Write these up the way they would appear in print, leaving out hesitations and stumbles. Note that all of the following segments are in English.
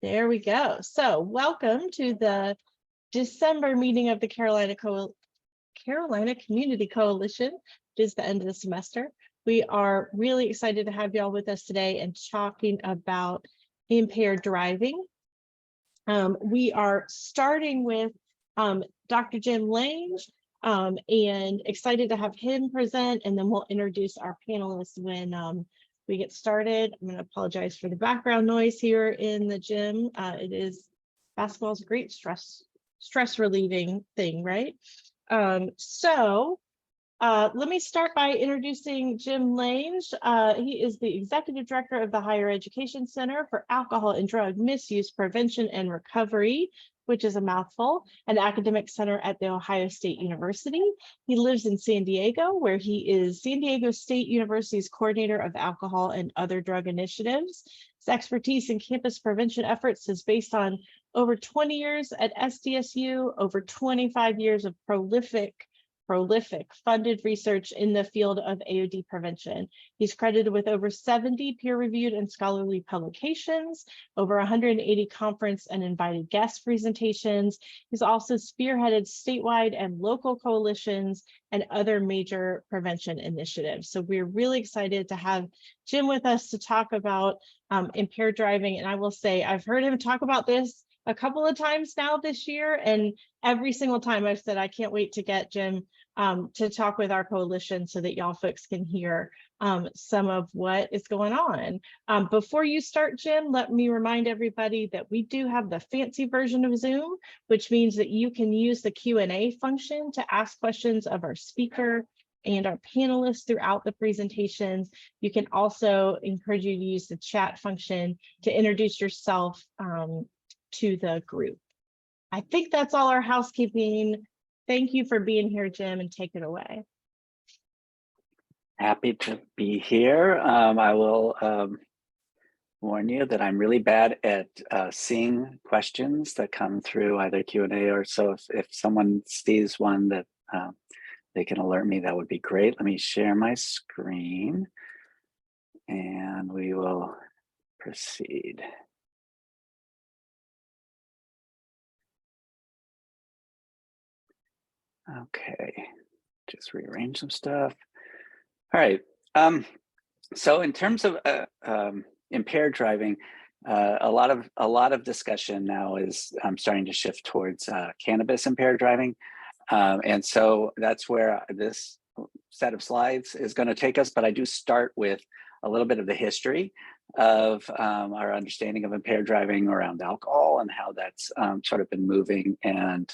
There we go. So welcome to the December meeting of the Carolina Community Coalition, which is the end of the semester. We are really excited to have y'all with us today and talking about impaired driving. We are starting with Dr. Jim Lange and excited to have him present, and then we'll introduce our panelists when we get started. I'm going to apologize for the background noise here in the gym. Basketball is a great stress relieving thing, right? Let me start by introducing Jim Lange. He is the Executive Director of the Higher Education Center for Alcohol and Drug Misuse Prevention and Recovery, which is a mouthful, an academic center at The Ohio State University. He lives in San Diego, where he is San Diego State University's coordinator of alcohol and other drug initiatives. His expertise in campus prevention efforts is based on over 20 years at SDSU, over 25 years of prolific funded research in the field of AOD prevention. He's credited with over 70 peer-reviewed and scholarly publications, over 180 conference and invited guest presentations. He's also spearheaded statewide and local coalitions and other major prevention initiatives. So we're really excited to have Jim with us to talk about impaired driving. And I will say, I've heard him talk about this a couple of times now this year, and every single time I've said I can't wait to get Jim to talk with our coalition so that y'all folks can hear some of what is going on. Before you start, Jim, let me remind everybody that we do have the fancy version of Zoom, which means that you can use the Q&A function to ask questions of our speaker and our panelists throughout the presentations. You can also encourage you to use the chat function to introduce yourself to the group. I think that's all our housekeeping. Thank you for being here, Jim, and take it away. Happy to be here. I will warn you that I'm really bad at seeing questions that come through either Q&A or so. If someone sees one that they can alert me, that would be great. Let me share my screen and we will proceed. Okay, just rearrange some stuff. All right, so in terms of impaired driving, a lot of discussion now is starting to shift towards cannabis impaired driving. And so that's where this set of slides is going to take us, but I do start with a little bit of the history of our understanding of impaired driving around alcohol and how that's sort of been moving and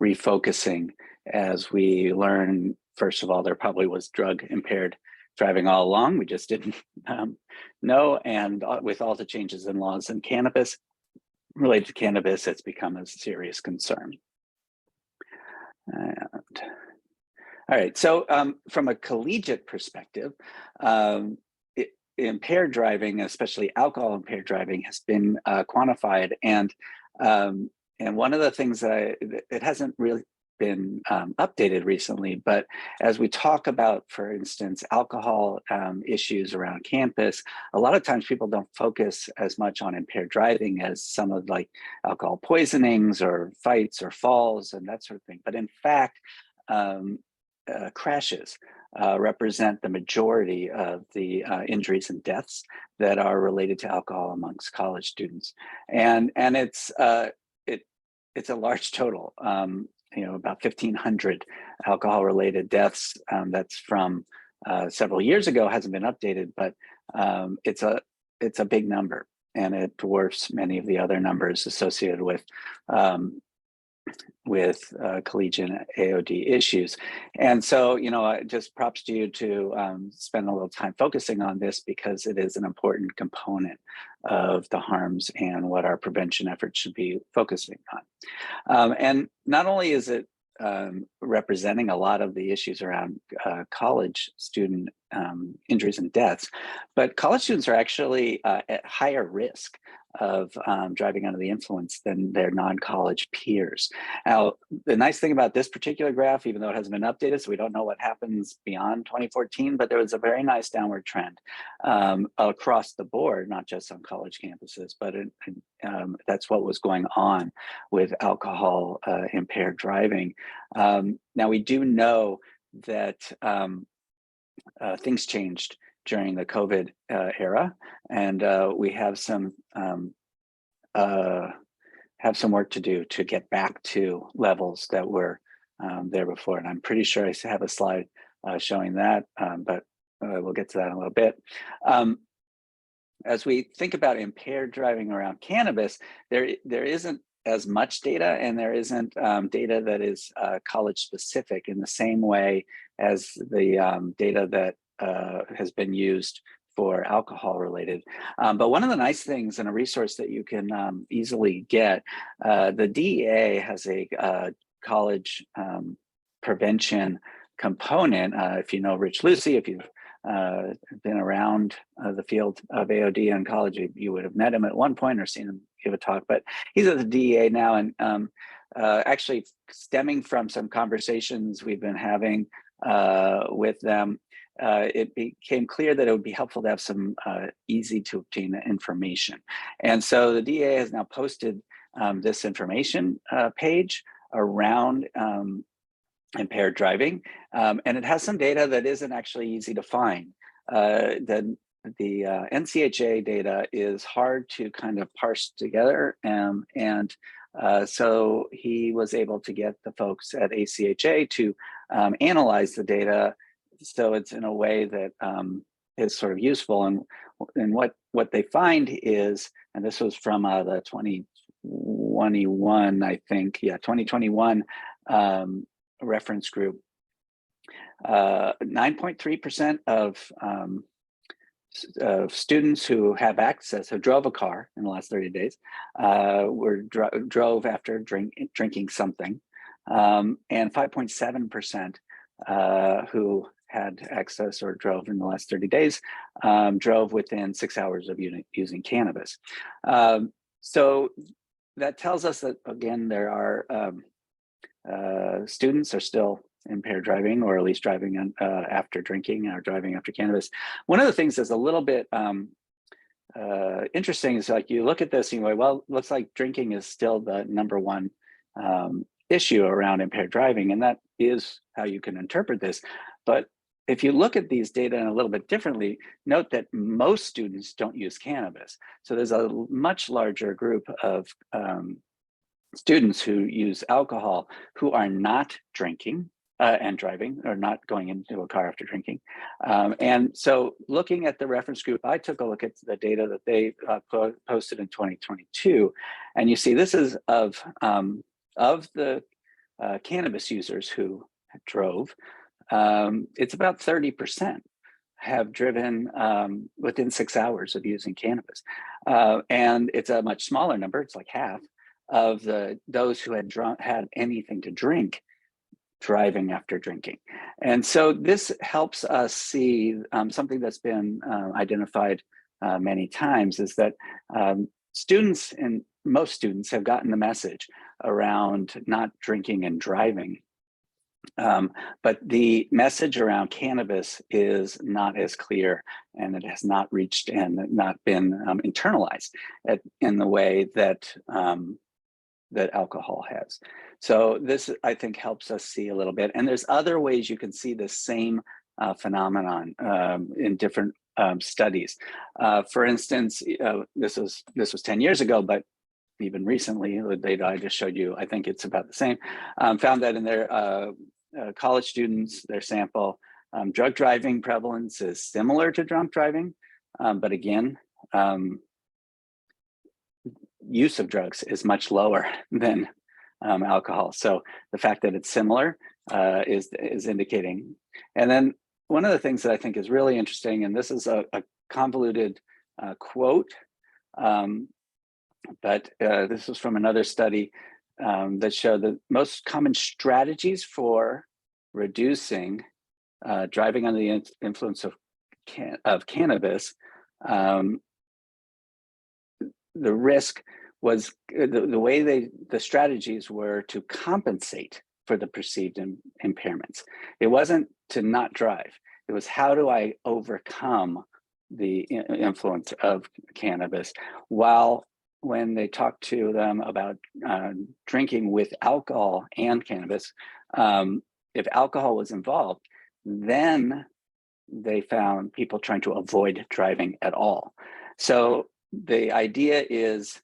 refocusing as we learn. First of all, there probably was drug impaired driving all along. We just didn't know. And with all the changes in laws in cannabis, related to cannabis, it's become a serious concern. And, all right, so from a collegiate perspective, impaired driving, especially alcohol impaired driving, has been quantified. And one of the things that it hasn't really been updated recently, but as we talk about, for instance, alcohol issues around campus, a lot of times people don't focus as much on impaired driving as some of like alcohol poisonings or fights or falls and that sort of thing. But in fact, crashes represent the majority of the injuries and deaths that are related to alcohol amongst college students, and it's a large total. About 1,500 alcohol-related deaths. That's from several years ago, hasn't been updated, but it's a big number, and it dwarfs many of the other numbers associated with collegiate AOD issues. And so, just props to you to spend a little time focusing on this, because it is an important component of the harms and what our prevention efforts should be focusing on. And not only is it representing a lot of the issues around college student injuries and deaths, but college students are actually at higher risk of driving under the influence than their non-college peers. Now, the nice thing about this particular graph, even though it hasn't been updated, so we don't know what happens beyond 2014, but there was a very nice downward trend across the board, not just on college campuses, but that's what was going on with alcohol impaired driving. Now, we do know that things changed during the COVID era, and we have some work to do to get back to levels that were there before. And I'm pretty sure I have a slide showing that, but we'll get to that in a little bit. As we think about impaired driving around cannabis, there isn't as much data, and there isn't data that is college specific in the same way as the data that has been used for alcohol related. But one of the nice things, and a resource that you can easily get, the DEA has a college prevention component. If you know Rich Lucy, if you've been around the field of AOD in college, you would have met him at one point or seen him give a talk, but he's at the DEA now, and actually stemming from some conversations we've been having with them, it became clear that it would be helpful to have some easy to obtain information. And so the DEA has now posted this information page around impaired driving, and it has some data that isn't actually easy to find. The NCHA data is hard to kind of parse together, and so he was able to get the folks at ACHA to analyze the data, so it's in a way that is sort of useful. And what they find is, and this was from the 2021, I think, 2021 reference group, 9.3% of students who have access, who drove a car in the last 30 days, drove after drinking something, and 5.7% who had access or drove in the last 30 days drove within 6 hours of using cannabis. So that tells us that, again, there are students are still impaired driving, or at least driving after drinking or driving after cannabis. One of the things that's a little bit interesting is, like, you look at this and you go, well, looks like drinking is still the #1 issue around impaired driving, and that is how you can interpret this. But if you look at these data a little bit differently, note that most students don't use cannabis. So there's a much larger group of students who use alcohol who are not drinking and driving, or not going into a car after drinking. And so looking at the reference group, I took a look at the data that they posted in 2022. And you see this is of the cannabis users who drove, it's about 30% have driven within 6 hours of using cannabis. And it's a much smaller number, it's like half of those who had anything to drink driving after drinking. And so this helps us see something that's been identified many times, is that students, and most students, have gotten the message around not drinking and driving. But the message around cannabis is not as clear, and it has not reached and not been internalized in the way that that alcohol has. So this, I think, helps us see a little bit. And there's other ways you can see the same phenomenon in different studies. For instance, this was 10 years ago, but even recently, the data I just showed you, I think it's about the same, found that in their college students, their sample, drug driving prevalence is similar to drunk driving, but again, use of drugs is much lower than alcohol. So the fact that it's similar is indicating. And then one of the things that I think is really interesting, and this is a convoluted quote, but this was from another study that showed the most common strategies for reducing driving under the influence of cannabis. the risk was the way the strategies were to compensate for the perceived impairments. It wasn't to not drive. It was, how do I overcome the influence of cannabis? While when they talked to them about drinking with alcohol and cannabis, if alcohol was involved, then they found people trying to avoid driving at all. So the idea is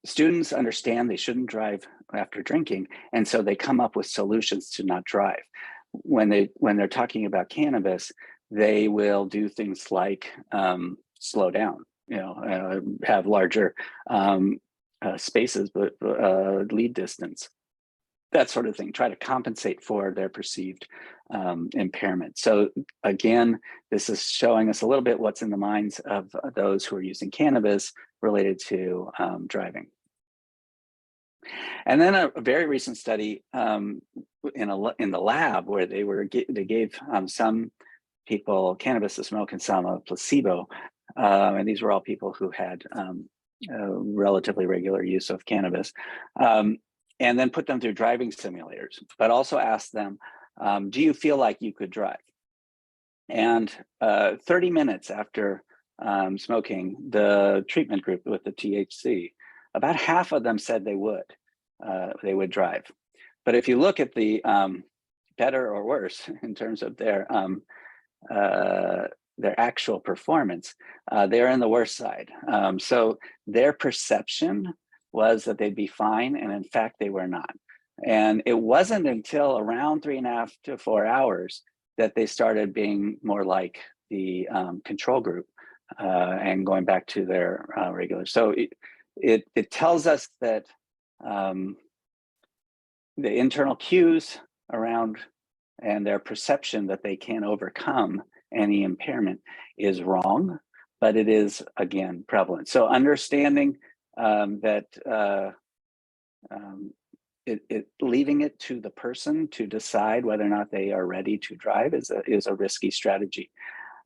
students understand they shouldn't drive after drinking, and so they come up with solutions to not drive. When they're talking about cannabis, they will do things like slow down, have larger spaces, but lead distance, that sort of thing, try to compensate for their perceived impairment. So again, this is showing us a little bit what's in the minds of those who are using cannabis related to driving. And then a very recent study in the lab where they gave some people cannabis to smoke and some a placebo, and these were all people who had relatively regular use of cannabis, and then put them through driving simulators, but also asked them, do you feel like you could drive? And 30 minutes after smoking, the treatment group with the THC, about half of them said they would drive. But if you look at the better or worse in terms of their actual performance, they're in the worst side. So their perception was that they'd be fine, and in fact, they were not. And it wasn't until around 3.5 to 4 hours that they started being more like the control group and going back to their regular. So it tells us that the internal cues around and their perception that they can overcome any impairment is wrong, but it is, again, prevalent. So understanding that leaving it to the person to decide whether or not they are ready to drive is a risky strategy.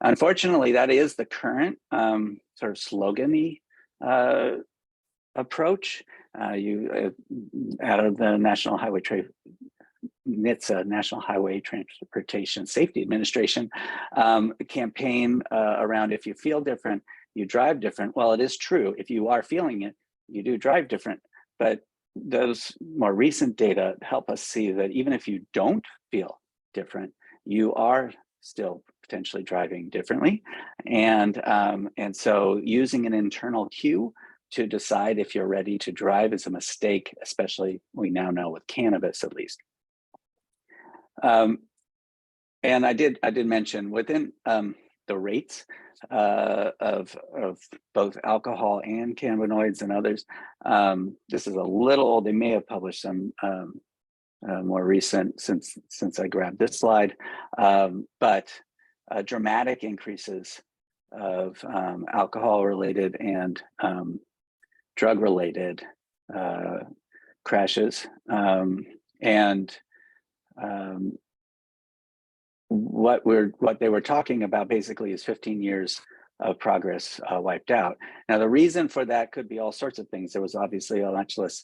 Unfortunately, that is the current sort of slogan-y approach. Out of the National Highway NHTSA, National Highway Transportation Safety Administration, campaign around, if you feel different, you drive different. Well, it is true. If you are feeling it, you do drive different. But those more recent data help us see that even if you don't feel different, you are still potentially driving differently. And so using an internal cue to decide if you're ready to drive is a mistake, especially we now know with cannabis, at least. And I did mention within the rates of both alcohol and cannabinoids and others. This is a little old. They may have published some more recent since I grabbed this slide, but dramatic increases of alcohol-related and drug-related crashes, and what they were talking about basically is 15 years of progress wiped out. Now, the reason for that could be all sorts of things. There was obviously a much less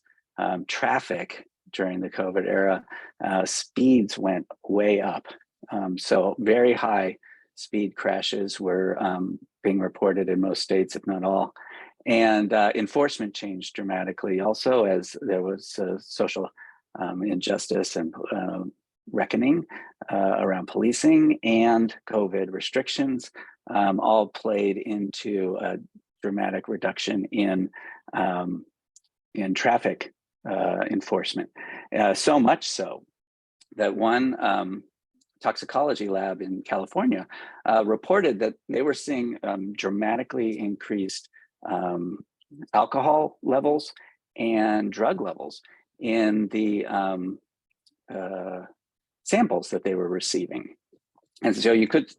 traffic during the COVID era. Speeds went way up. So very high speed crashes were being reported in most states, if not all. And enforcement changed dramatically also, as there was social injustice and reckoning around policing, and COVID restrictions all played into a dramatic reduction in traffic enforcement. So much so that one toxicology lab in California reported that they were seeing dramatically increased alcohol levels and drug levels in the samples that they were receiving. And so you could,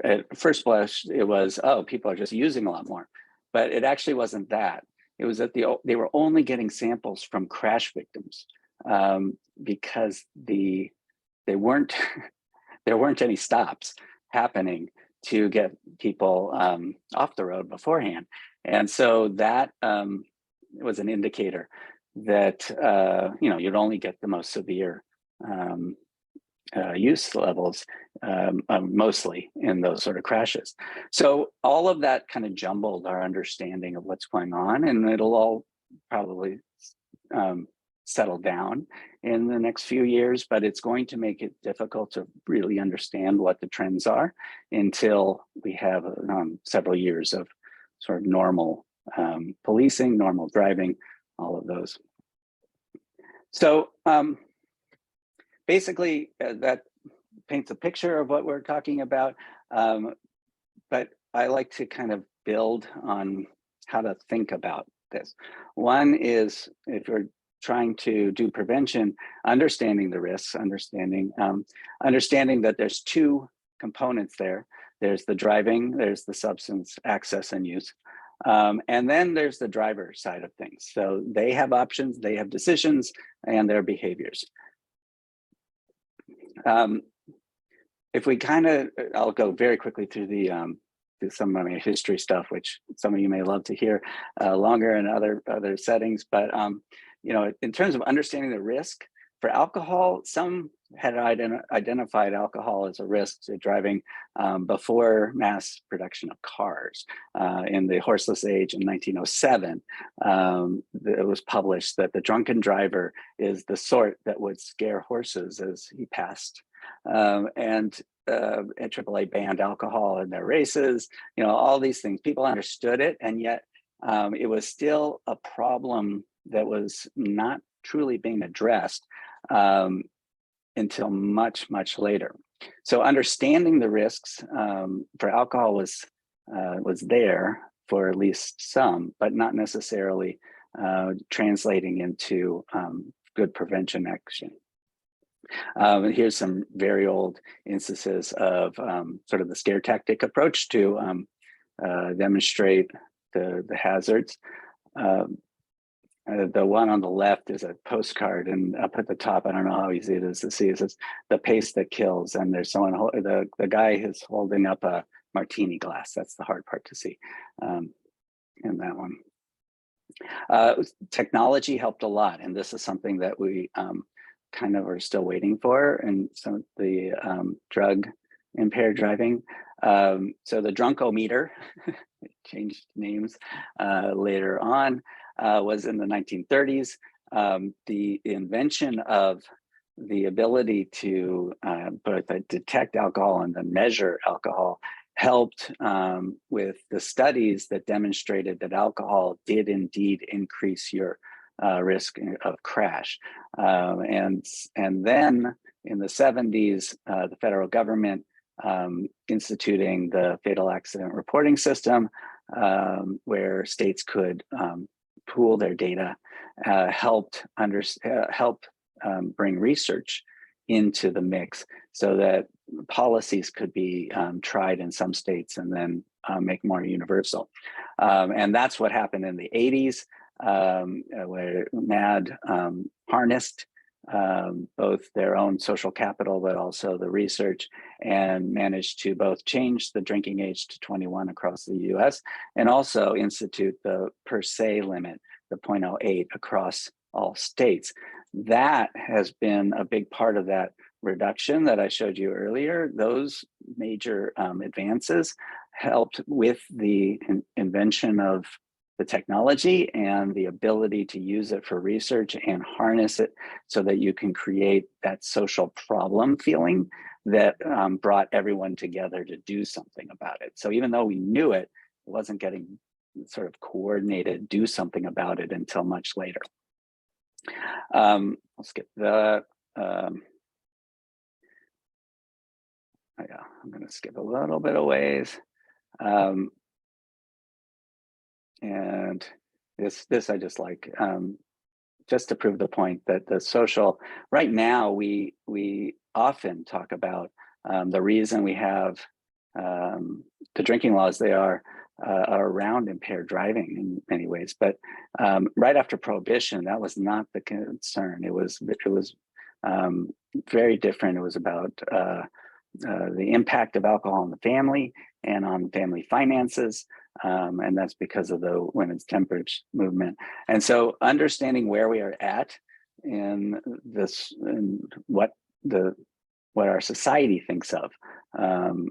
at first blush, it was, oh, people are just using a lot more. But it actually wasn't that. It was that they were only getting samples from crash victims because there weren't any stops happening to get people off the road beforehand. And so that was an indicator that, you'd only get the most severe use levels mostly in those sort of crashes. So all of that kind of jumbled our understanding of what's going on, and it'll all probably settle down in the next few years, but it's going to make it difficult to really understand what the trends are until we have several years of sort of normal policing, normal driving, all of those. So basically that paints a picture of what we're talking about, but I like to kind of build on how to think about this. One is, if you're trying to do prevention, understanding the risks, understanding that there's two components there. There's the driving, there's the substance access and use. And then there's the driver side of things. So they have options, they have decisions, and their behaviors. If we I'll go very quickly through through some of my history stuff, which some of you may love to hear longer in other settings. But in terms of understanding the risk for alcohol, some had identified alcohol as a risk to driving before mass production of cars. In the Horseless Age in 1907, it was published that the drunken driver is the sort that would scare horses as he passed. And AAA banned alcohol in their races, all these things. People understood it, and yet it was still a problem that was not truly being addressed until much, much later. So understanding the risks for alcohol was there for at least some, but not necessarily translating into good prevention action. Here's some very old instances of sort of the scare tactic approach to demonstrate the hazards. The one on the left is a postcard, and up at the top, I don't know how easy it is to see, it says "the pace that kills," and there's someone, the guy is holding up a martini glass. That's the hard part to see in that one. Technology helped a lot, and this is something that we kind of are still waiting for, and some of the drug impaired driving. So the drunkometer, it changed names later on, was in the 1930s. The invention of the ability to both detect alcohol and then measure alcohol helped with the studies that demonstrated that alcohol did indeed increase your risk of crash. And then in the 70s, the federal government instituting the fatal accident reporting system, where states could pool their data, helped bring research into the mix so that policies could be tried in some states and then make more universal. And that's what happened in the 80s, where MAD harnessed both their own social capital, but also the research, and managed to both change the drinking age to 21 across the US, and also institute the per se limit, the 0.08 across all states. That has been a big part of that reduction that I showed you earlier. Those major advances helped with the invention of the technology and the ability to use it for research and harness it so that you can create that social problem feeling that brought everyone together to do something about it. So even though we knew it, it wasn't getting sort of coordinated, do something about it until much later. I'll skip that. Yeah, I'm going to skip a little bit of ways. And this I just like, just to prove the point that the social, right now we often talk about the reason we have the drinking laws they are around impaired driving in many ways, but right after Prohibition, that was not the concern. It was very different. It was about the impact of alcohol on the family and on family finances. And that's because of the women's temperance movement. And so understanding where we are at in this and what our society thinks of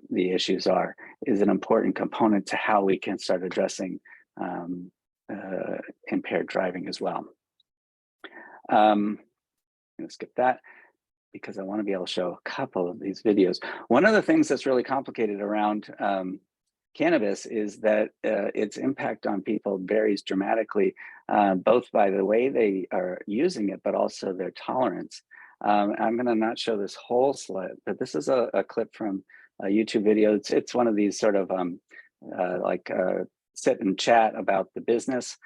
the issues are is an important component to how we can start addressing impaired driving as well. I'm going to skip that because I want to be able to show a couple of these videos. One of the things that's really complicated around cannabis is that its impact on people varies dramatically, both by the way they are using it, but also their tolerance. I'm going to not show this whole slide, but this is a clip from a YouTube video. It's one of these sort of sit and chat about the business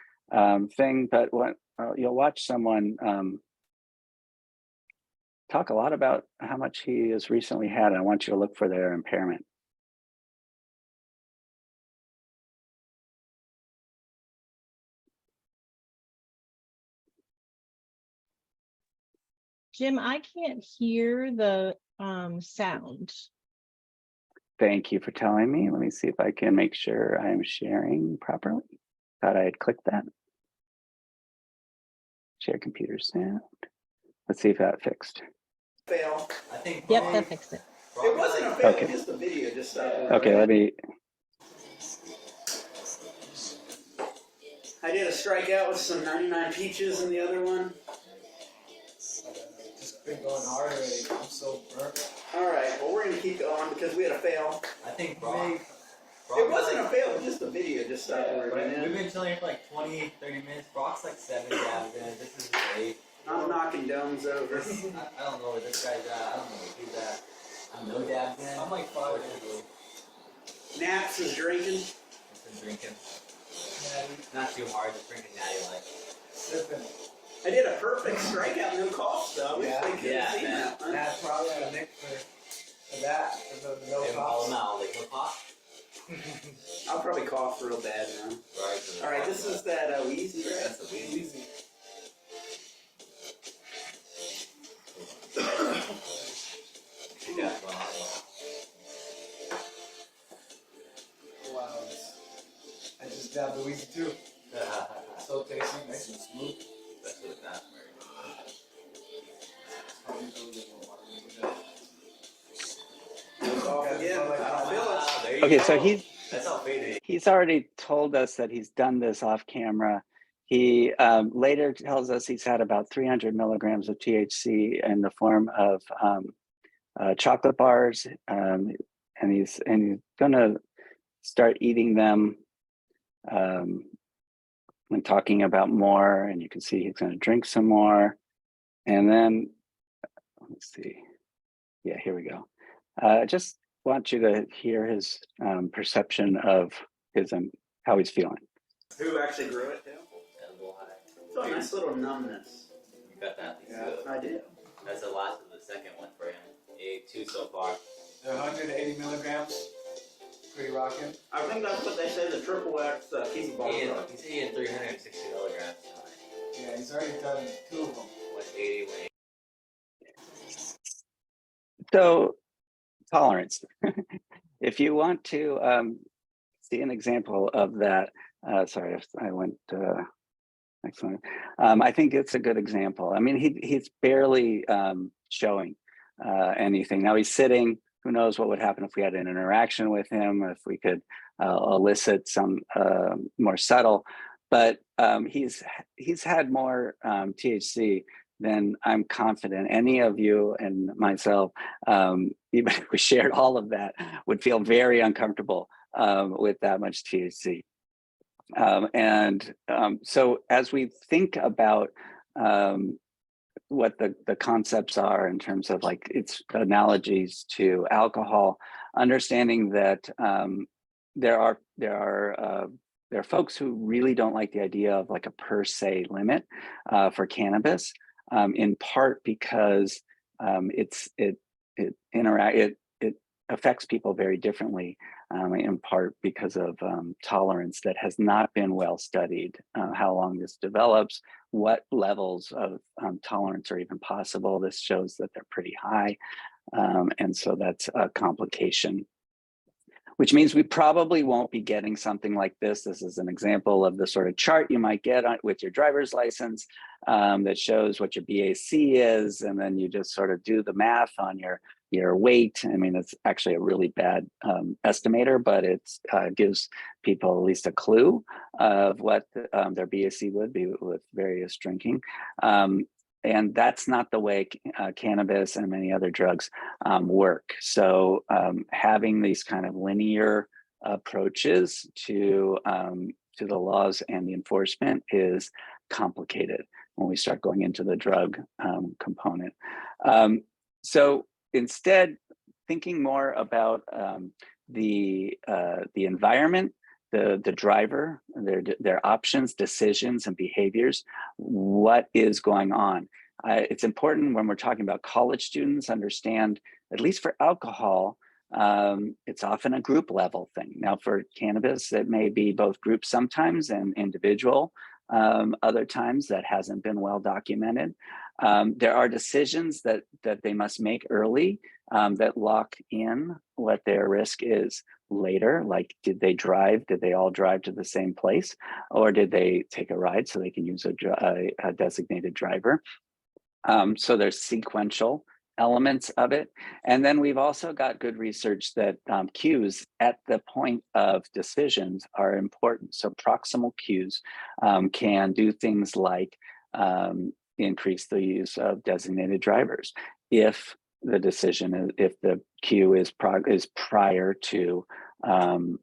thing, but what you'll watch someone talk a lot about how much he has recently had, and I want you to look for their impairment. Jim, I can't hear the sound. Thank you for telling me. Let me see if I can make sure I'm sharing properly. Thought I had clicked that. Share computer sound. Let's see if that fixed. Fail. I think. Yep, that fixed it. It wasn't a fail, Okay. just the video just Okay, let me. I did a strikeout with some 99 peaches in the other one. Just been going hard already. I'm so burnt. Alright, well we're gonna keep going because we had a fail. I think It wasn't a fail, just the video just stopped working. We've been chilling here for like 20, 30 minutes. Brock's like 7 dabs in. This is 8. I'm knocking domes over. I don't know where this guy's at. I don't know where he's at. I'm no dabs in. I'm like 5 or 6. Naps is drinking. I've been drinking. Not too hard, just drinking natty like. Sipping. I did a perfect strikeout, no cough though. Yeah, Man. That's probably a mix for that. No cough. Like no cough. I'll probably cough real bad now. Right. Alright, this is that wheezy, right? That's a wheezy. Yeah. Wow. I just dabbed the wheezy too. So tasty, nice and smooth. That's what that's Okay, so that's how faded. he's already told us that he's done this off camera. He later tells us he's had about 300 milligrams of THC in the form of chocolate bars, and he's gonna start eating them and talking about more. And you can see he's gonna drink some more, and then let's see. Yeah, here we go. Just want you to hear his perception of his how he's feeling. Who actually grew it too? It's a nice little numbness. You got that? Yeah, I did. That's the last of the second one for him. He ate 2 so far. They're 180 milligrams. Pretty rocking. I think that's what they say the triple X Kizzy bar. He's eating 360 milligrams. Yeah, he's already done 2 of them. 180 weight. So tolerance. If you want to see an example of that, sorry, I went. Excellent. I think it's a good example. I mean, he's barely showing anything. Now he's sitting. Who knows what would happen if we had an interaction with him, if we could elicit some more subtle. But he's had more THC than I'm confident any of you and myself, even if we shared all of that, would feel very uncomfortable with that much THC. So as we think about what the concepts are in terms of like its analogies to alcohol, understanding that there are folks who really don't like the idea of like a per se limit for cannabis, in part because it affects people very differently, in part because of tolerance that has not been well studied, how long this develops, what levels of tolerance are even possible. This shows that they're pretty high, and so that's a complication. which means we probably won't be getting something like this. This is an example of the sort of chart you might get with your driver's license that shows what your BAC is, and then you just sort of do the math on your weight. I mean, it's actually a really bad estimator, but it gives people at least a clue of what their BAC would be with various drinking. And that's not the way cannabis and many other drugs work. So having these kind of linear approaches to the laws and the enforcement is complicated when we start going into the drug component. So instead, thinking more about the environment, the driver, their options, decisions, and behaviors, what is going on. It's important when we're talking about college students, understand, at least for alcohol, it's often a group level thing. Now for cannabis, it may be both group sometimes and individual. Other times that hasn't been well documented. There are decisions that they must make early that lock in what their risk is later. Like, did they drive? Did they all drive to the same place? Or did they take a ride so they can use a designated driver? So there's sequential elements of it. And then we've also got good research that cues at the point of decisions are important. So proximal cues can do things like increase the use of designated drivers if the decision is, if the cue is prior to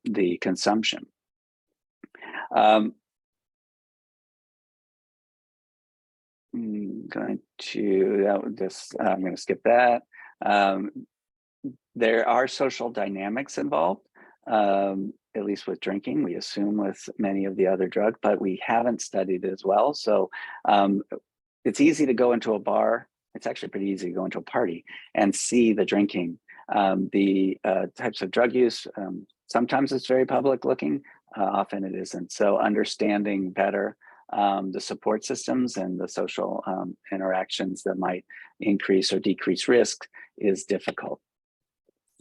the consumption. I'm going to skip that. There are social dynamics involved, at least with drinking, we assume with many of the other drugs, but we haven't studied it as well. So it's easy to go into a bar. It's actually pretty easy to go into a party and see the drinking. The types of drug use, sometimes it's very public looking, often it isn't. So understanding better the support systems and the social interactions that might increase or decrease risk is difficult.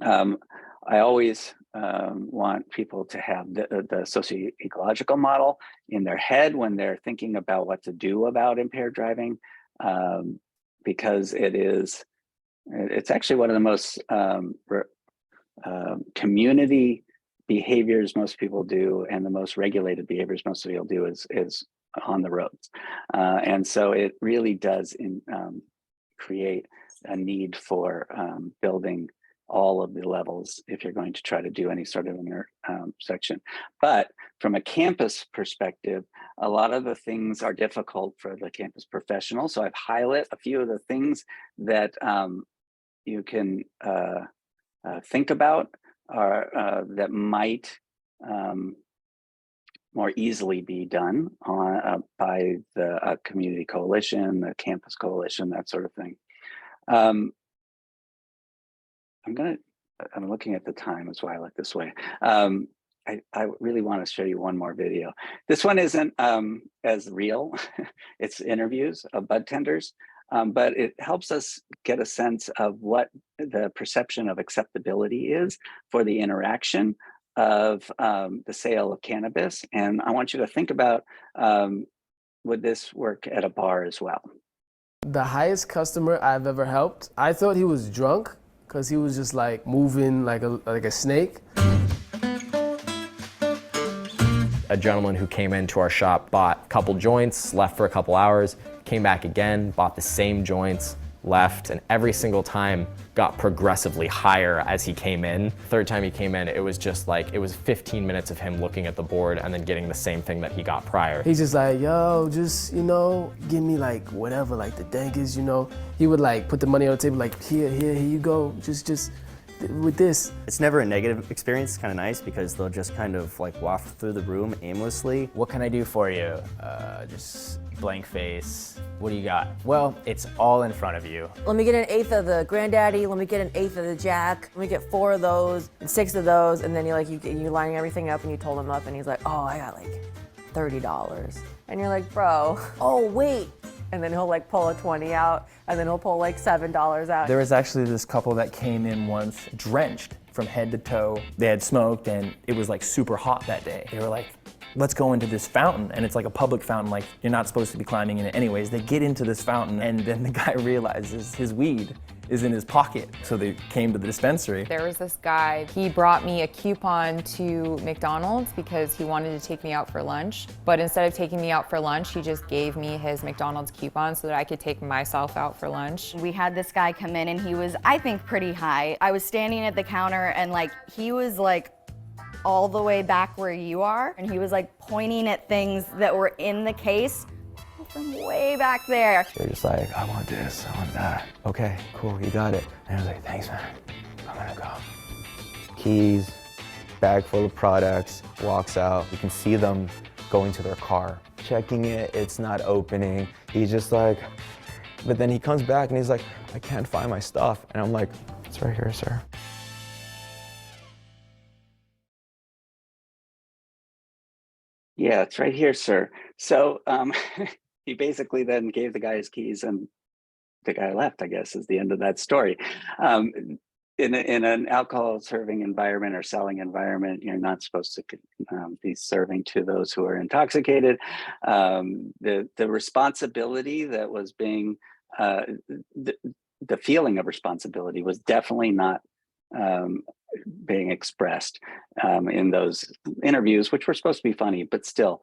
I always want people to have the socio-ecological model in their head when they're thinking about what to do about impaired driving, because it's actually one of the most community behaviors most people do, and the most regulated behaviors most people do is on the roads. And so it really does create a need for building all of the levels if you're going to try to do any sort of intersection. But from a campus perspective, a lot of the things are difficult for the campus professional. So I've highlighted a few of the things that you can think about that might more easily be done by the community coalition, the campus coalition, that sort of thing. I'm looking at the time, that's why I look this way. I really want to show you one more video. This one isn't as real. It's interviews of bud tenders, but it helps us get a sense of what the perception of acceptability is for the interaction of the sale of cannabis. And I want you to think about, would this work at a bar as well? The highest customer I've ever helped, I thought he was drunk because he was just like moving like a snake. A gentleman who came into our shop bought a couple joints, left for a couple hours, came back again, bought the same joints, left, and every single time got progressively higher as he came in. Third time he came in, it was just like, it was 15 minutes of him looking at the board and then getting the same thing that he got prior. He's just like, yo, just, you know, give me like whatever, like the dankest, you know. He would like put the money on the table, like, here you go, just with this. It's never a negative experience. It's kind of nice because they'll just kind of like waft through the room aimlessly. What can I do for you? Just blank face. What do you got? Well, it's all in front of you. Let me get an eighth of the granddaddy. Let me get an eighth of the jack. Let me get 4 of those and 6 of those. And then you're lining everything up and you told him up and he's like, oh, I got like $30. And you're like, bro, oh, wait. And then he'll like pull a 20 out and then he'll pull like $7 out. There was actually this couple that came in once drenched from head to toe. They had smoked and it was like super hot that day. They were like, let's go into this fountain, and it's like a public fountain, like you're not supposed to be climbing in it anyways. They get into this fountain and then the guy realizes his weed is in his pocket. So they came to the dispensary. There was this guy, he brought me a coupon to McDonald's because he wanted to take me out for lunch. But instead of taking me out for lunch, he just gave me his McDonald's coupon so that I could take myself out for lunch. We had this guy come in and he was, I think, pretty high. I was standing at the counter and like, he was like all the way back where you are. And he was like pointing at things that were in the case from way back there. They're just like, I want this, I want that. Okay, cool, you got it. And I was like, thanks, man. I'm gonna go. Keys, bag full of products, walks out. You can see them going to their car, checking it, it's not opening. He's just like, but then he comes back and he's like, I can't find my stuff. And I'm like, it's right here, sir. Yeah, it's right here, sir. So he basically then gave the guy his keys and the guy left, I guess, is the end of that story. In an alcohol serving environment or selling environment, you're not supposed to be serving to those who are intoxicated. The responsibility that was being, the feeling of responsibility was definitely not being expressed in those interviews, which were supposed to be funny, but still,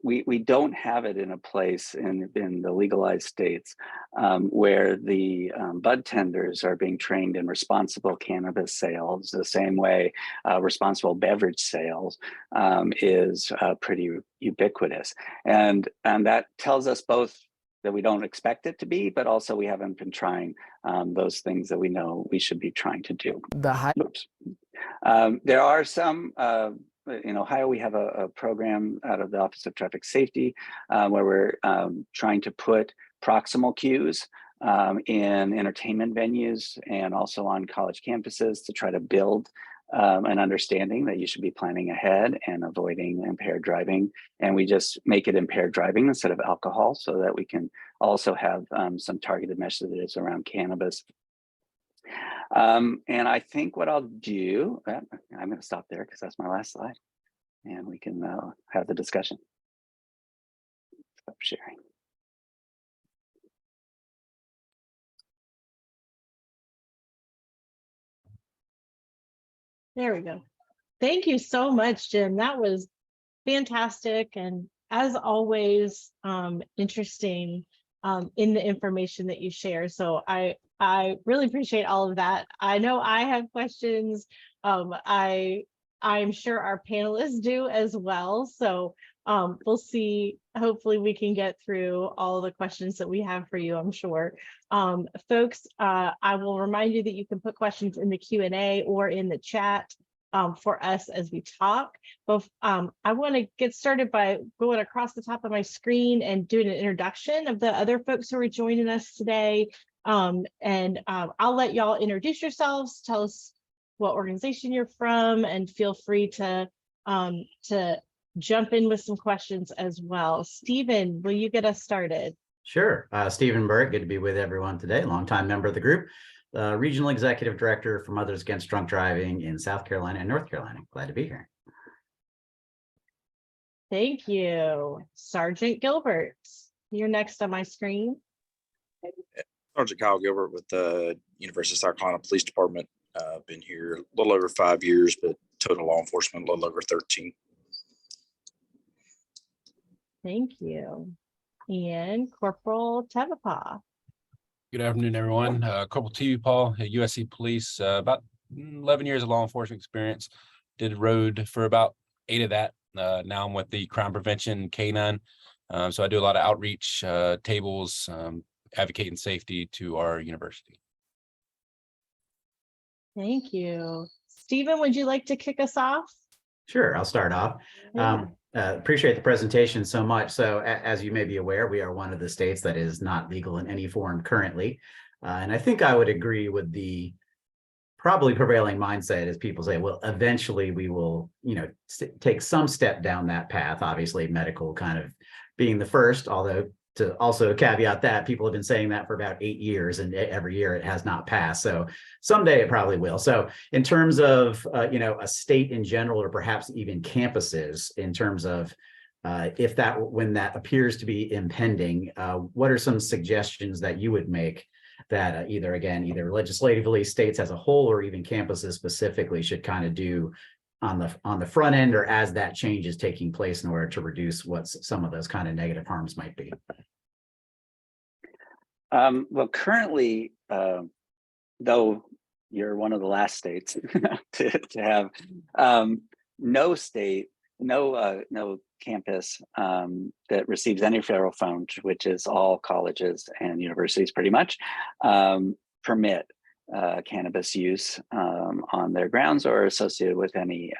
we don't have it in a place in the legalized states where the bud tenders are being trained in responsible cannabis sales, the same way responsible beverage sales is pretty ubiquitous. And that tells us both that we don't expect it to be, but also we haven't been trying those things that we know we should be trying to do. Oops. There are some, in Ohio, we have a program out of the Office of Traffic Safety where we're trying to put proximal cues in entertainment venues and also on college campuses to try to build an understanding that you should be planning ahead and avoiding impaired driving. And we just make it impaired driving instead of alcohol so that we can also have some targeted messages around cannabis. And I think what I'll do, I'm going to stop there because that's my last slide and we can have the discussion. Stop sharing. There we go. Thank you so much, Jim. That was fantastic. And as always, interesting in the information that you share. So I really appreciate all of that. I know I have questions. I'm sure our panelists do as well. So we'll see. Hopefully we can get through all the questions that we have for you, I'm sure. Folks, I will remind you that you can put questions in the Q&A or in the chat for us as we talk. But I want to get started by going across the top of my screen and doing an introduction of the other folks who are joining us today. I'll let y'all introduce yourselves, tell us what organization you're from, and feel free to jump in with some questions as well. Stephen, will you get us started? Sure. Stephen Burke, good to be with everyone today, longtime member of the group, Regional Executive Director for Mothers Against Drunk Driving in South Carolina and North Carolina. Glad to be here. Thank you. Sergeant Gilbert, you're next on my screen. Sergeant Kyle Gilbert with the University of South Carolina Police Department. Been here a little over 5 years, but total law enforcement a little over 13. Thank you. And Corporal Tevapa. Good afternoon, everyone. Corporal T. Paul, USC Police, about 11 years of law enforcement experience. Did road for about 8 of that. Now I'm with the crime prevention K9. So I do a lot of outreach, tables, advocating safety to our university. Thank you. Stephen, would you like to kick us off? Sure, I'll start off. Yeah. Appreciate the presentation so much. So as you may be aware, we are one of the states that is not legal in any form currently. And I think I would agree with the probably prevailing mindset as people say, well, eventually we will, take some step down that path, obviously medical kind of being the first, although to also caveat that, people have been saying that for about 8 years, and every year it has not passed. So someday it probably will. So in terms of a state in general, or perhaps even campuses, in terms of when that appears to be impending, what are some suggestions that you would make that either legislatively, states as a whole, or even campuses specifically should kind of do on the front end, or as that change is taking place, in order to reduce what some of those kind of negative harms might be? Well, currently, though you're one of the last states to have, no campus that receives any federal funds, which is all colleges and universities pretty much, permit cannabis use on their grounds or associated with any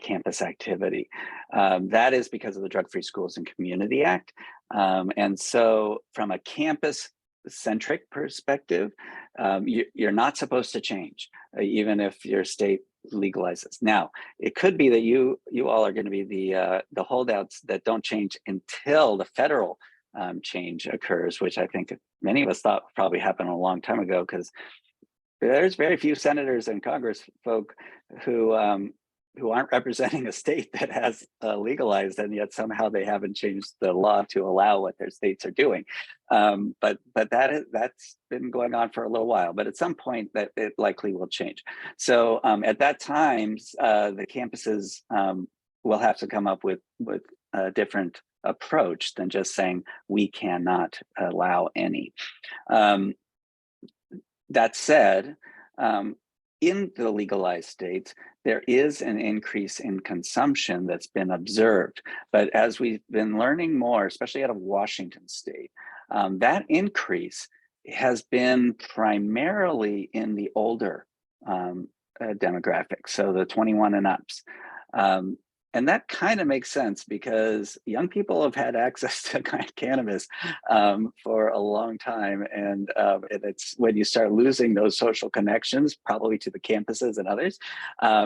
campus activity. That is because of the Drug-Free Schools and Community Act. And so from a campus-centric perspective, you're not supposed to change, even if your state legalizes. Now, it could be that you all are going to be the holdouts that don't change until the federal change occurs, which I think many of us thought probably happened a long time ago, because there's very few senators and Congress folk who aren't representing a state that has legalized, and yet somehow they haven't changed the law to allow what their states are doing. But that's been going on for a little while. But at some point, that it likely will change. So at that time, the campuses will have to come up with a different approach than just saying we cannot allow any. That said, in the legalized states, there is an increase in consumption that's been observed. But as we've been learning more, especially out of Washington state, that increase has been primarily in the older demographic, so the 21 and ups. And that kind of makes sense, because young people have had access to cannabis for a long time. And it's when you start losing those social connections, probably to the campuses and others,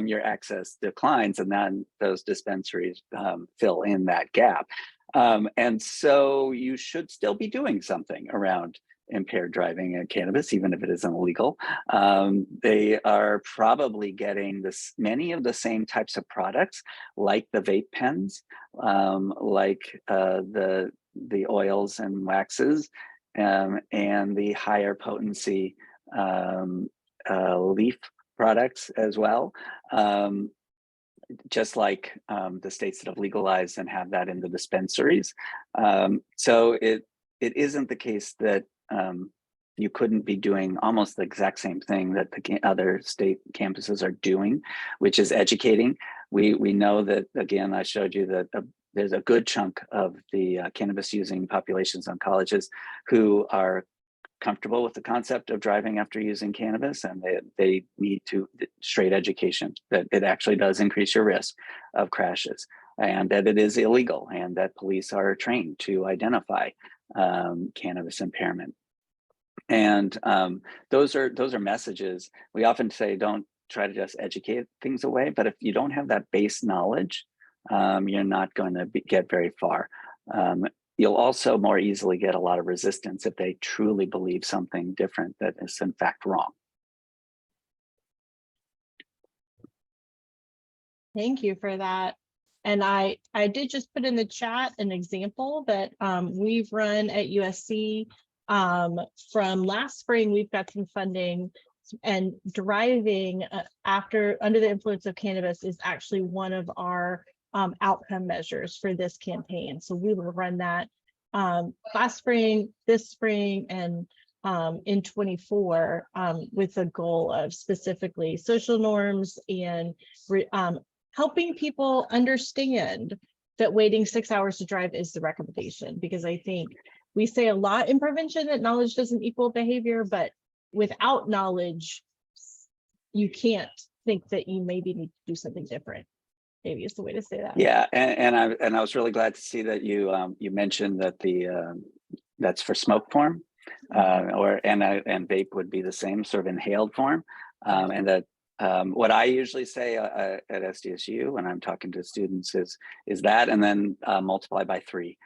your access declines, and then those dispensaries fill in that gap. And so you should still be doing something around impaired driving and cannabis, even if it isn't illegal. They are probably getting many of the same types of products, like the vape pens, like the oils and waxes, and the higher potency leaf products as well. Just like the states that have legalized and have that in the dispensaries. So it isn't the case that you couldn't be doing almost the exact same thing that the other state campuses are doing, which is educating. We know that, again, I showed you that there's a good chunk of the cannabis using populations on colleges who are comfortable with the concept of driving after using cannabis, and they need straight education that it actually does increase your risk of crashes, and that it is illegal, and that police are trained to identify cannabis impairment. And those are messages. We often say, don't try to just educate things away, but if you don't have that base knowledge, you're not going to get very far. You'll also more easily get a lot of resistance if they truly believe something different that is in fact wrong. Thank you for that. And I did just put in the chat an example that we've run at USC. From last spring, we've got some funding, and driving under the influence of cannabis is actually one of our outcome measures for this campaign. So we will run that last spring, this spring, and in 24 with the goal of specifically social norms and helping people understand that waiting 6 hours to drive is the recommendation, because I think we say a lot in prevention that knowledge doesn't equal behavior, but without knowledge, you can't think that you maybe need to do something different. Maybe is the way to say that. Yeah, and I was really glad to see that you mentioned that that's for smoke form, and vape would be the same sort of inhaled form, and that what I usually say at SDSU when I'm talking to students is that, and then multiply by 3.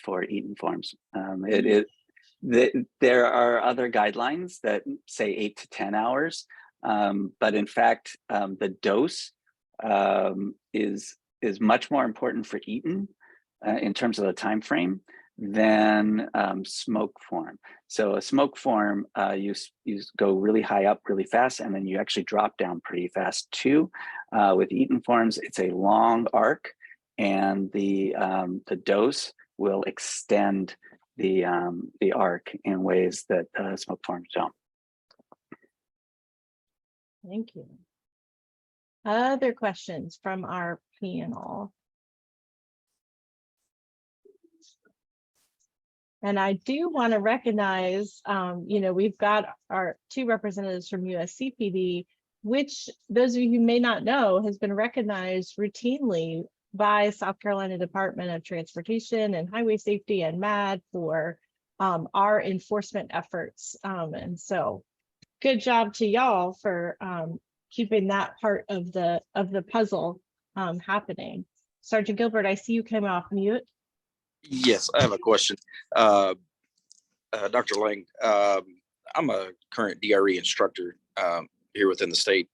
for eaten forms. There are other guidelines that say 8 to 10 hours, but in fact, the dose is much more important for eaten in terms of the time frame than smoke form. So a smoke form, you go really high up really fast, and then you actually drop down pretty fast too. With eaten forms, it's a long arc, and the dose will extend the arc in ways that smoke forms don't. Thank you. Other questions from our panel? And I do want to recognize, we've got our 2 representatives from USCPD, which those of you who may not know has been recognized routinely by South Carolina Department of Transportation and Highway Safety and MAD for our enforcement efforts. And so good job to y'all for keeping that part of the puzzle happening. Sergeant Gilbert, I see you came off mute. Yes, I have a question. Dr. Lange, I'm a current DRE instructor here within the state.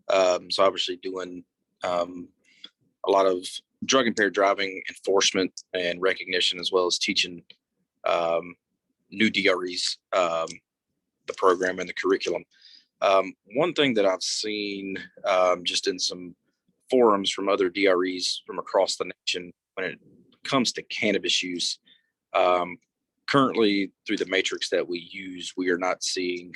So obviously doing a lot of drug impaired driving enforcement and recognition, as well as teaching new DREs, the program and the curriculum. One thing that I've seen just in some forums from other DREs from across the nation when it comes to cannabis use, currently through the matrix that we use, we are not seeing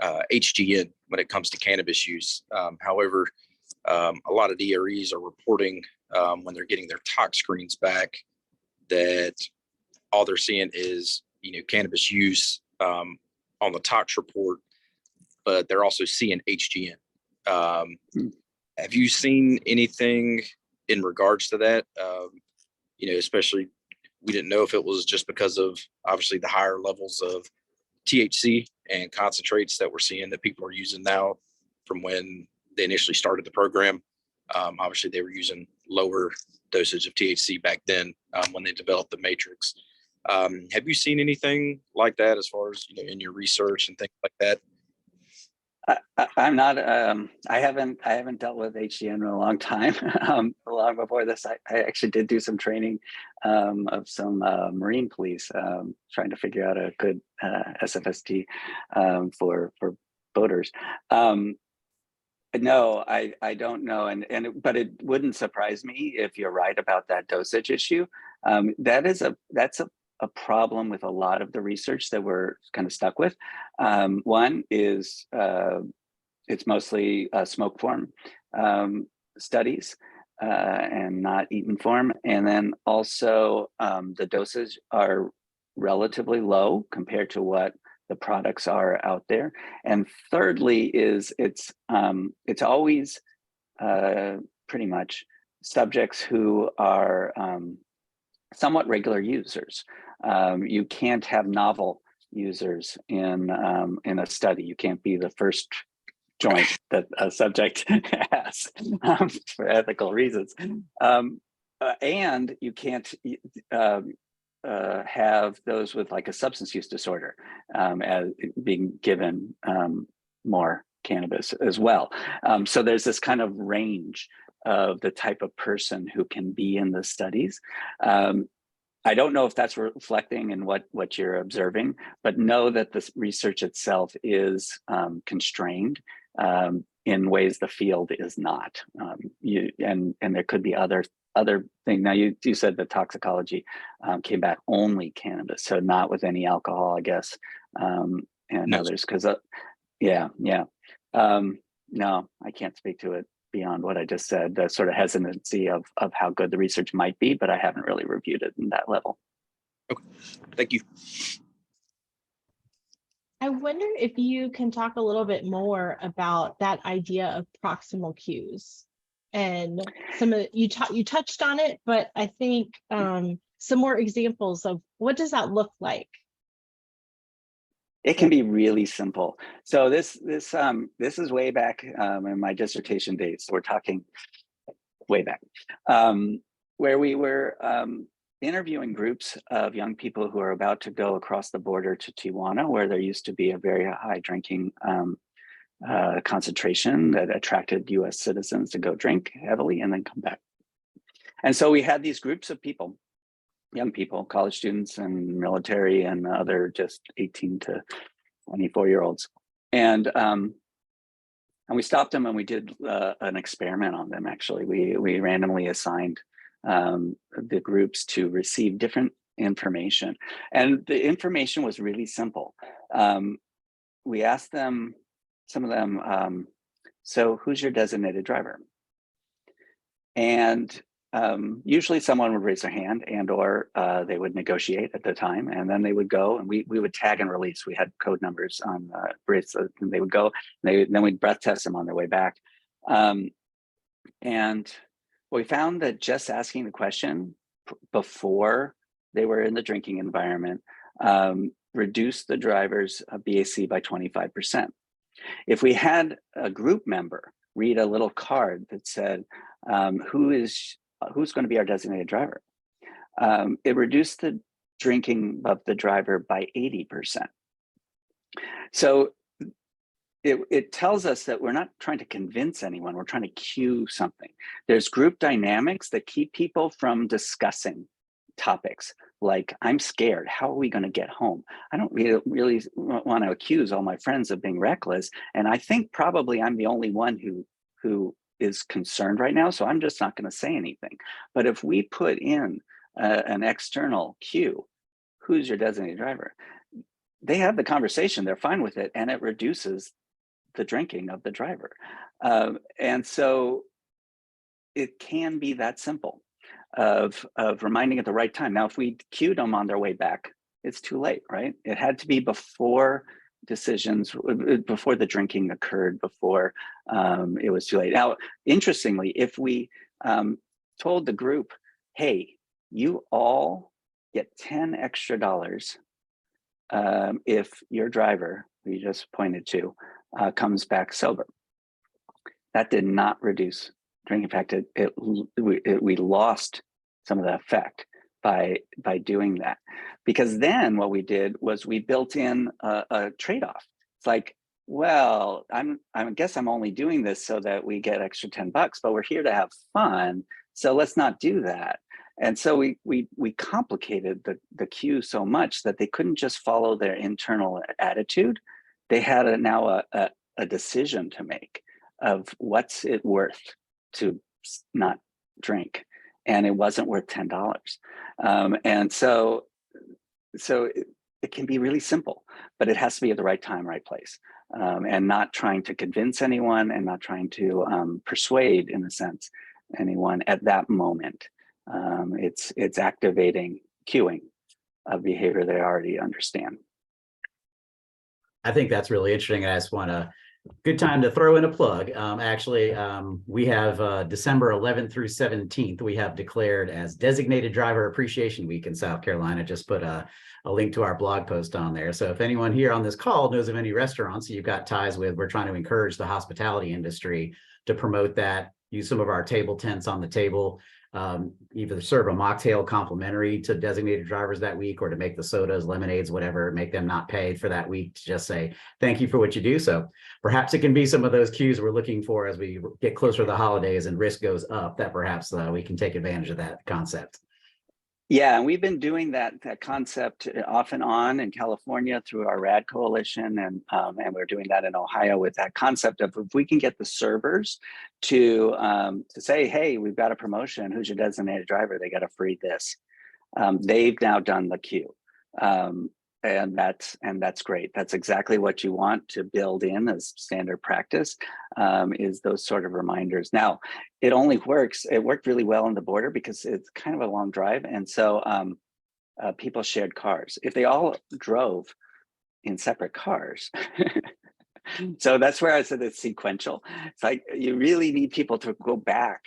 HGN when it comes to cannabis use. However, a lot of DREs are reporting when they're getting their tox screens back that all they're seeing is cannabis use on the tox report, but they're also seeing HGN. Have you seen anything in regards to that? Especially we didn't know if it was just because of obviously the higher levels of THC and concentrates that we're seeing that people are using now from when they initially started the program. Obviously they were using lower dosage of THC back then when they developed the matrix. Have you seen anything like that as far as in your research and things like that? I'm not. I haven't dealt with HGN in a long time. Long before this, I actually did do some training of some Marine police, trying to figure out a good SFST for boaters. No, I don't know, but it wouldn't surprise me if you're right about that dosage issue. That's a problem with a lot of the research that we're kind of stuck with. One is it's mostly smoke form studies and not eaten form. And then also the doses are relatively low compared to what the products are out there. And thirdly is it's always pretty much subjects who are somewhat regular users. You can't have novel users in a study. You can't be the first joint that a subject has for ethical reasons. And you can't have those with like a substance use disorder as being given more cannabis as well. So there's this kind of range of the type of person who can be in the studies. I don't know if that's reflecting in what you're observing, but know that this research itself is constrained in ways the field is not. And there could be other things. Now you said the toxicology came back only cannabis, so not with any alcohol, I guess, and no. Others. Because no, I can't speak to it beyond what I just said. The sort of hesitancy of how good the research might be, but I haven't really reviewed it in that level. Okay, thank you. I wonder if you can talk a little bit more about that idea of proximal cues, and some of you touched on it, but I think some more examples of what does that look like? It can be really simple. So this is way back in my dissertation days. So we're talking way back, where we were interviewing groups of young people who are about to go across the border to Tijuana, where there used to be a very high drinking concentration that attracted US citizens to go drink heavily and then come back. And so we had these groups of people, young people, college students and military and other just 18 to 24-year-olds. And we stopped them and we did an experiment on them, actually. We randomly assigned the groups to receive different information. And the information was really simple. We asked them, some of them, so who's your designated driver? And usually someone would raise their hand and or they would negotiate at the time, and then they would go and we would tag and release. We had code numbers on bracelets, and they would go, then we'd breath test them on their way back. And we found that just asking the question before they were in the drinking environment reduced the driver's BAC by 25%. If we had a group member read a little card that said, who's going to be our designated driver? It reduced the drinking of the driver by 80%. So it tells us that we're not trying to convince anyone, we're trying to cue something. There's group dynamics that keep people from discussing topics like, I'm scared, how are we going to get home? I don't really want to accuse all my friends of being reckless, and I think probably I'm the only one who is concerned right now, so I'm just not going to say anything. But if we put in an external cue, who's your designated driver? They have the conversation, they're fine with it, and it reduces the drinking of the driver. And so it can be that simple of reminding at the right time. Now, if we cued them on their way back, it's too late, right? It had to be before decisions, before the drinking occurred, before it was too late. Now, interestingly, if we told the group, hey, you all get $10 extra if your driver, who you just pointed to, comes back sober, that did not reduce drinking. In fact, we lost some of the effect by doing that, because then what we did was we built in a trade-off. It's like, well, I guess I'm only doing this so that we get extra $10, but we're here to have fun, so let's not do that. And so we complicated the cue so much that they couldn't just follow their internal attitude. They had now a decision to make of what's it worth to not drink, and it wasn't worth $10. And so it can be really simple, but it has to be at the right time, right place, and not trying to convince anyone and not trying to persuade, in a sense, anyone at that moment. It's activating cueing of behavior they already understand. I think that's really interesting. I just want a good time to throw in a plug. Actually, we have December 11th through 17th, we have declared as Designated Driver Appreciation Week in South Carolina. Just put a link to our blog post on there. So if anyone here on this call knows of any restaurants you've got ties with, we're trying to encourage the hospitality industry to promote that. Use some of our table tents on the table. Either serve a mocktail complimentary to designated drivers that week, or to make the sodas, lemonades, whatever, make them not pay for that week, to just say thank you for what you do. So perhaps it can be some of those cues we're looking for as we get closer to the holidays and risk goes up, that perhaps we can take advantage of that concept. Yeah, and we've been doing that concept off and on in California through our RAD coalition, and we're doing that in Ohio with that concept of, if we can get the servers to say, hey, we've got a promotion, who's your designated driver? They got a free this. They've now done the queue, and that's great. That's exactly what you want to build in as standard practice, is those sort of reminders. Now, it only works. It worked really well on the border because it's kind of a long drive, and so people shared cars. If they all drove in separate cars, so that's where I said it's sequential. It's like you really need people to go back.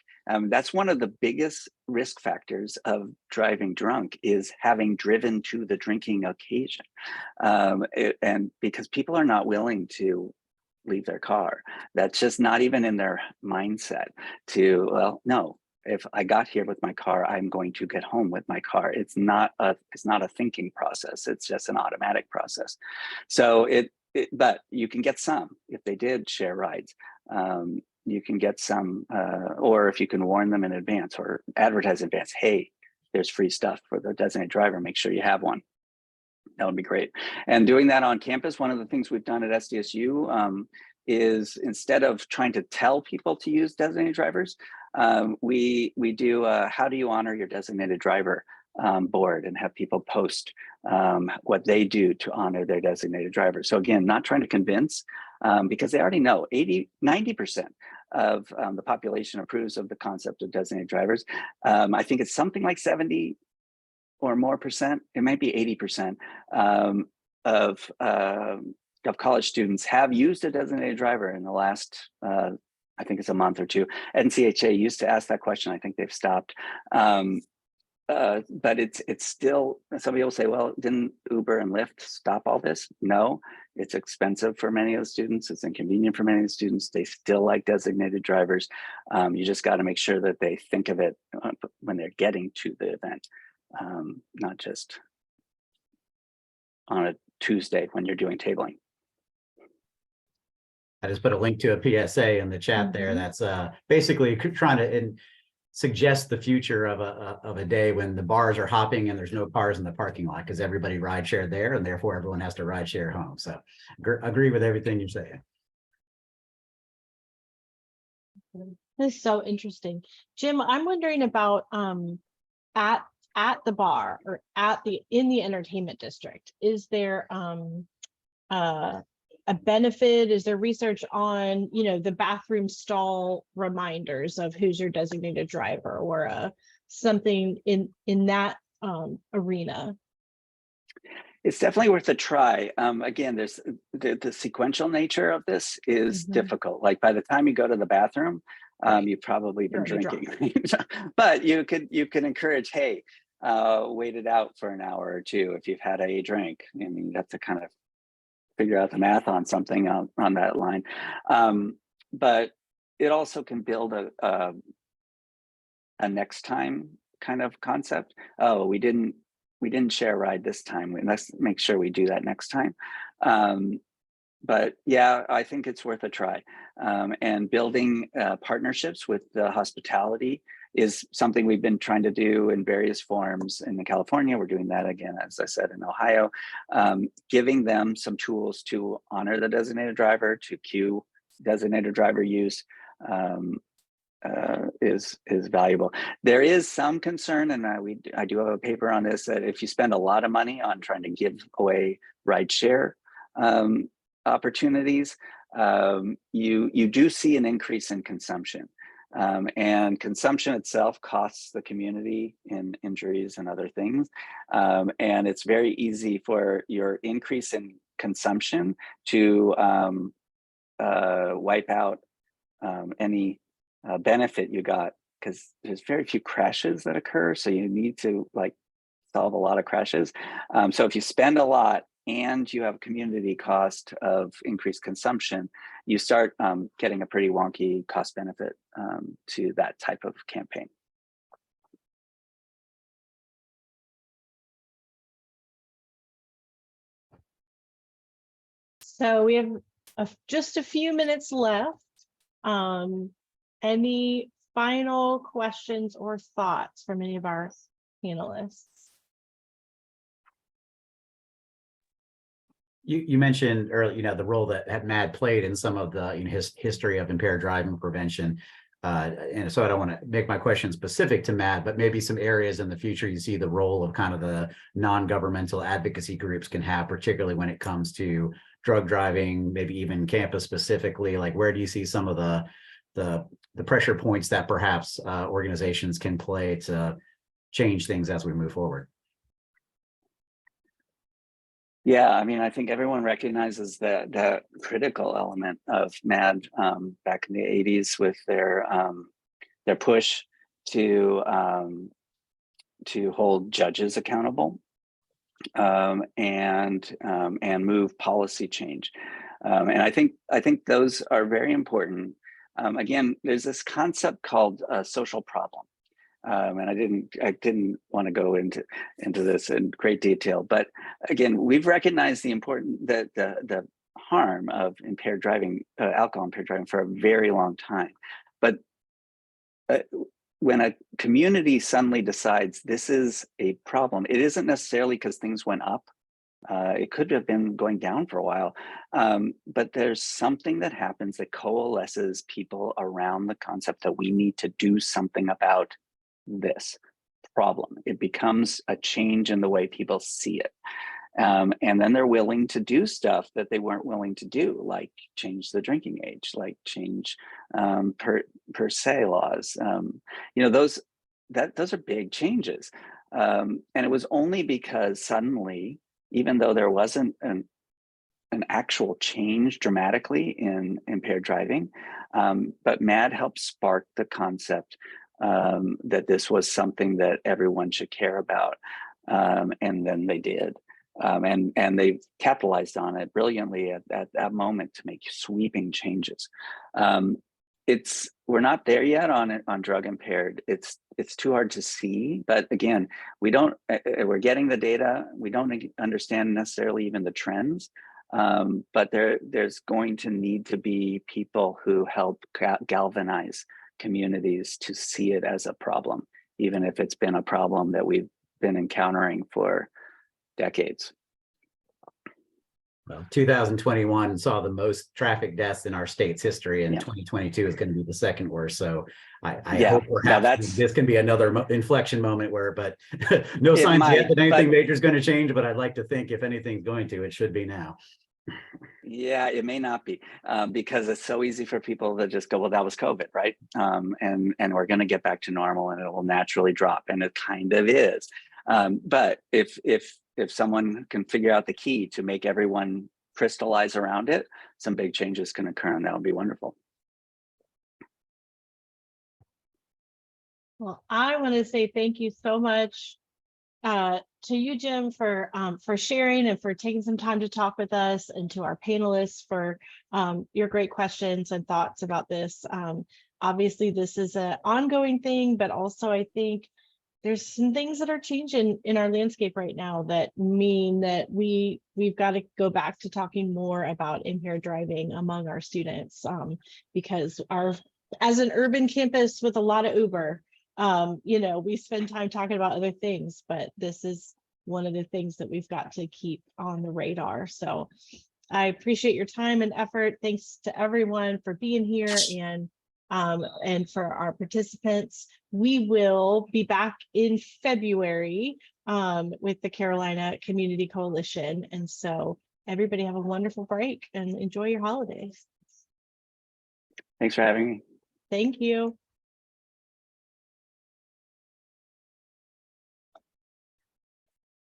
That's one of the biggest risk factors of driving drunk, is having driven to the drinking occasion, and because people are not willing to leave their car. That's just not even in their mindset to, well, no, if I got here with my car, I'm going to get home with my car. It's not a thinking process. It's just an automatic process. So but you can get some if they did share rides. You can get some, or if you can warn them in advance or advertise in advance, hey, there's free stuff for the designated driver, make sure you have one. That would be great. And doing that on campus, one of the things we've done at SDSU is instead of trying to tell people to use designated drivers, we do how do you honor your designated driver board and have people post what they do to honor their designated driver. So again, not trying to convince, because they already know 90% of the population approves of the concept of designated drivers. I think it's something like 70 or more percent, it might be 80% of college students have used a designated driver in the last, I think it's a month or two. NCHA used to ask that question. I think they've stopped. But it's still, some people say, well, didn't Uber and Lyft stop all this? No, it's expensive for many of the students. It's inconvenient for many of the students. They still like designated drivers. You just got to make sure that they think of it when they're getting to the event, not just on a Tuesday when you're doing tabling. I just put a link to a PSA in the chat there. That's basically trying to suggest the future of a day when the bars are hopping and there's no cars in the parking lot because everybody ride share there and therefore everyone has to ride share home. So agree with everything you're saying. This is so interesting. Jim, I'm wondering about at the bar or in the entertainment district, is there a benefit? Is there research on, the bathroom stall reminders of who's your designated driver or something in that arena? It's definitely worth a try. Again, there's the sequential nature of this is difficult. Like by the time you go to the bathroom, you've probably been drinking, but you could encourage, hey, wait it out for an hour or two if you've had a drink. I mean, you have to kind of figure out the math on something on that line. But it also can build a next time kind of concept. Oh, we didn't share a ride this time. Let's make sure we do that next time. But yeah, I think it's worth a try. And building partnerships with the hospitality is something we've been trying to do in various forms. In California, we're doing that again, as I said, in Ohio, giving them some tools to honor the designated driver, to queue designated driver use is valuable. There is some concern, and I do have a paper on this, that if you spend a lot of money on trying to give away rideshare opportunities, you do see an increase in consumption. And consumption itself costs the community in injuries and other things. And it's very easy for your increase in consumption to wipe out any benefit you got, because there's very few crashes that occur. So you need to solve a lot of crashes. So if you spend a lot and you have community cost of increased consumption, you start getting a pretty wonky cost benefit to that type of campaign. So we have just a few minutes left. Any final questions or thoughts from any of our panelists? You mentioned earlier, the role that MAD played in some of the his history of impaired driving prevention. And so I don't want to make my question specific to MAD, but maybe some areas in the future you see the role of kind of the non-governmental advocacy groups can have, particularly when it comes to drug driving, maybe even campus specifically. Like, where do you see some of the pressure points that perhaps organizations can play to change things as we move forward? Yeah, I mean, I think everyone recognizes the critical element of MAD back in the 80s with their push to hold judges accountable and move policy change. And I think those are very important. Again, there's this concept called a social problem. And I didn't want to go into this in great detail, but again, we've recognized the harm of impaired driving, alcohol impaired driving, for a very long time. But when a community suddenly decides this is a problem, it isn't necessarily because things went up. It could have been going down for a while, but there's something that happens that coalesces people around the concept that we need to do something about this problem. It becomes a change in the way people see it. And then they're willing to do stuff that they weren't willing to do, like change the drinking age, like change per se laws. You know, those are big changes. And it was only because suddenly, even though there wasn't an actual change dramatically in impaired driving, but MAD helped spark the concept that this was something that everyone should care about. And then they did. And they capitalized on it brilliantly at that moment to make sweeping changes. We're not there yet on drug impaired. It's too hard to see, but again, we're getting the data. We don't understand necessarily even the trends, but there's going to need to be people who help galvanize communities to see it as a problem, even if it's been a problem that we've been encountering for decades. Well, 2021 saw the most traffic deaths in our state's history, and 2022 is going to be the second worst. So I hope perhaps this can be another inflection moment but no signs yet that anything major is going to change, but I'd like to think if anything's going to, it should be now. Yeah, it may not be, because it's so easy for people to just go, well, that was COVID, right? And we're going to get back to normal and it will naturally drop, and it kind of is. But if someone can figure out the key to make everyone crystallize around it, some big changes can occur, and that'll be wonderful. Well, I want to say thank you so much to you, Jim, for sharing and for taking some time to talk with us, and to our panelists for your great questions and thoughts about this. Obviously, this is an ongoing thing, but also I think there's some things that are changing in our landscape right now that mean that we've got to go back to talking more about impaired driving among our students, because as an urban campus with a lot of Uber, you know, we spend time talking about other things, but this is one of the things that we've got to keep on the radar. So I appreciate your time and effort. Thanks to everyone for being here, and for our participants. We will be back in February with the Carolina Community Coalition. And so everybody have a wonderful break and enjoy your holidays. Thanks for having me. Thank you.